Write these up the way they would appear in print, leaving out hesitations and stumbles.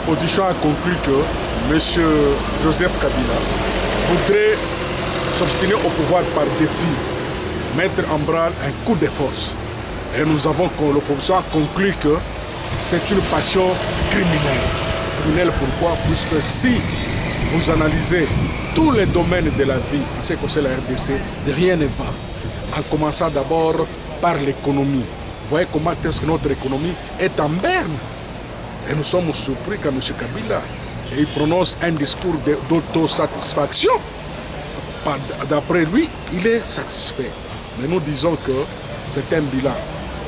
l'opposition a conclu que M. Joseph Kabila voudrait s'obstiner au pouvoir par défi, mettre en branle un coup de force. Et l'opposition a conclu que c'est une passion criminelle. Criminelle pourquoi? Puisque si vous analysez tous les domaines de la vie, en ce qui concerne la RDC, rien ne va. En commençant d'abord par l'économie. Vous voyez comment est-ce que notre économie est en berne. Et nous sommes surpris quand M. Kabila il prononce un discours d'autosatisfaction. D'après lui, il est satisfait. Mais nous disons que c'est un bilan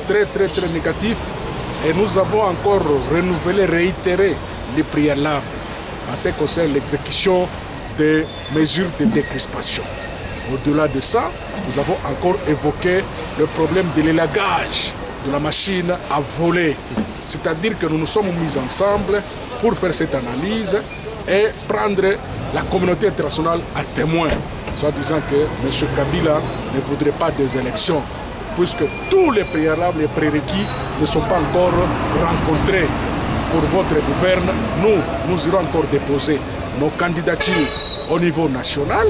très négatif et nous avons encore renouvelé, réitéré les préalables en ce qui concerne l'exécution des mesures de décrispation. Au-delà de ça, nous avons encore évoqué le problème de l'élagage de la machine à voler. C'est-à-dire que nous nous sommes mis ensemble pour faire cette analyse et prendre la communauté internationale à témoin, soit disant que M. Kabila ne voudrait pas des élections, puisque tous les préalables, les prérequis ne sont pas encore rencontrés. Pour votre gouverne, nous irons encore déposer nos candidatures au niveau national,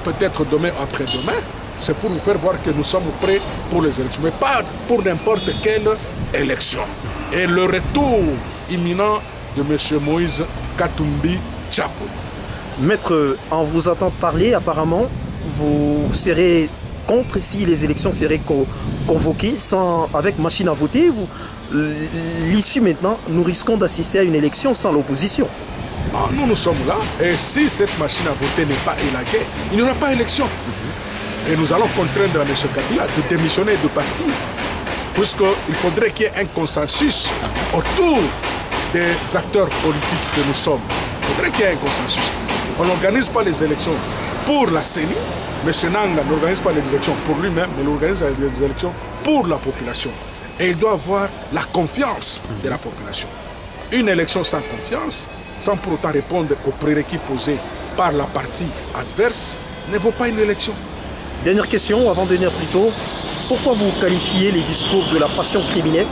peut-être demain après-demain. C'est pour vous faire voir que nous sommes prêts pour les élections, mais pas pour n'importe quelle élection. Et le retour imminent de M. Moïse Katumbi Tchapou. Maître, en vous entendant parler, apparemment, vous serez contre si les élections seraient convoquées avec machine à voter. L'issue maintenant, nous risquons d'assister à une élection sans l'opposition. Nous sommes là, et si cette machine à voter n'est pas élaguée, il n'y aura pas élection. Et nous allons contraindre M. Kabila de démissionner de parti, puisqu'il faudrait qu'il y ait un consensus autour des acteurs politiques que nous sommes. Il faudrait qu'il y ait un consensus. On n'organise pas les élections pour la CENI. M. Nanga n'organise pas les élections pour lui-même, mais il organise les élections pour la population. Et il doit avoir la confiance de la population. Une élection sans confiance, sans pour autant répondre aux prérequis posés par la partie adverse, ne vaut pas une élection. Dernière question, avant de venir plus tôt. Pourquoi vous qualifiez les discours de la passion criminelle?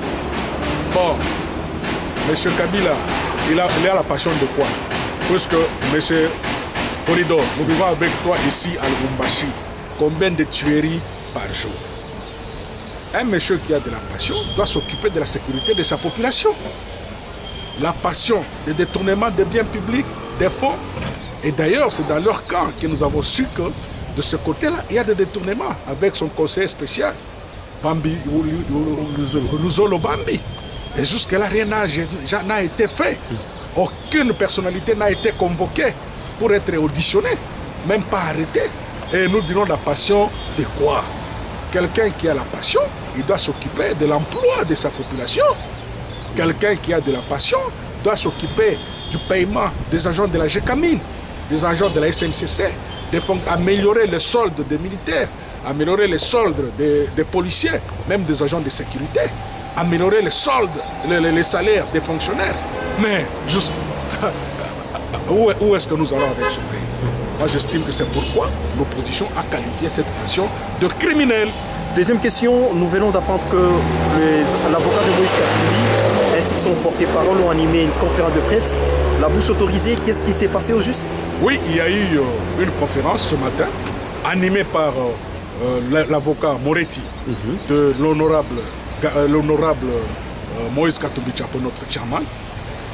Bon, M. Kabila, il a la passion de quoi? Puisque M. Polydor, nous vivons avec toi ici à Lubumbashi. Combien de tueries par jour? Un monsieur qui a de la passion doit s'occuper de la sécurité de sa population. La passion des détournements des biens publics, des fonds. Et d'ailleurs, c'est dans leur camp que nous avons su que de ce côté-là, il y a des détournements avec son conseiller spécial, Bambi Luzolo Bambi. Et jusque-là, rien n'a été fait. Aucune personnalité n'a été convoquée pour être auditionnée, même pas arrêtée. Et nous dirons la passion de quoi? Quelqu'un qui a la passion, il doit s'occuper de l'emploi de sa population. Quelqu'un qui a de la passion doit s'occuper du paiement des agents de la GECAMINE, des agents de la SNCC, améliorer le solde des militaires, améliorer les soldes des policiers, même des agents de sécurité, améliorer les soldes, les salaires des fonctionnaires. Mais où est-ce que nous allons avec ce pays? Moi, j'estime que c'est pourquoi l'opposition a qualifié cette passion de criminelle. Deuxième question, nous venons d'apprendre que l'avocat de Moïse Katumbi ainsi que son porte-parole ont animé une conférence de presse. La bouche autorisée, qu'est-ce qui s'est passé au juste? Oui, il y a eu une conférence ce matin animée par l'avocat Moretti de l'honorable Moïse Katumbi Tchapou, notre chairman,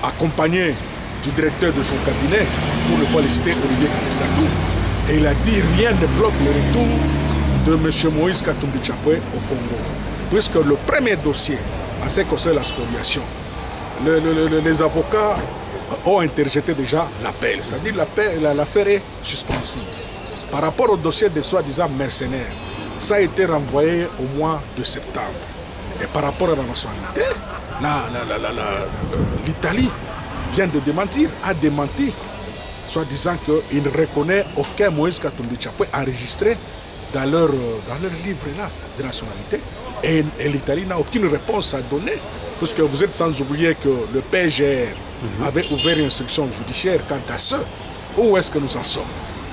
accompagné du directeur de son cabinet, pour ne pas le citer, Olivier Kamitatu. Et il a dit rien ne bloque le retour de M. Moïse Katumbi Tchapou au Congo. Puisque le premier dossier, en ce qui concerne la spoliation, les avocats ont interjeté déjà l'appel. C'est-à-dire l'affaire est suspensive. Par rapport au dossier des soi-disant mercenaires, ça a été renvoyé au mois de septembre. Et par rapport à la nationalité, l'Italie vient de démentir, a démenti, soit disant qu'il ne reconnaît aucun Moïse Katumbi Tchapou enregistré dans leur livre-là de nationalité. Et l'Italie n'a aucune réponse à donner, puisque vous êtes sans oublier que le PGR avait ouvert une instruction judiciaire quant à ce. Où est-ce que nous en sommes?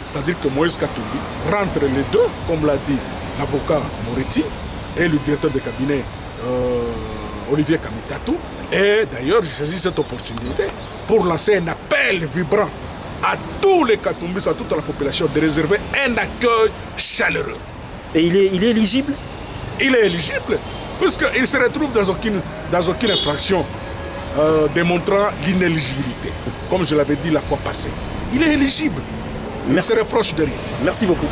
C'est-à-dire que Moïse Katumbi rentre les deux, comme l'a dit l'avocat Moretti et le directeur de cabinet Olivier Kamitatu. Et d'ailleurs, je saisis cette opportunité pour lancer un appel vibrant à tous les Katumbis, à toute la population, de réserver un accueil chaleureux. Et il est éligible? Il est éligible, puisqu'il se retrouve dans aucune infraction démontrant l'inéligibilité, comme je l'avais dit la fois passée. Il est éligible. Il ne se reproche de rien. Merci beaucoup.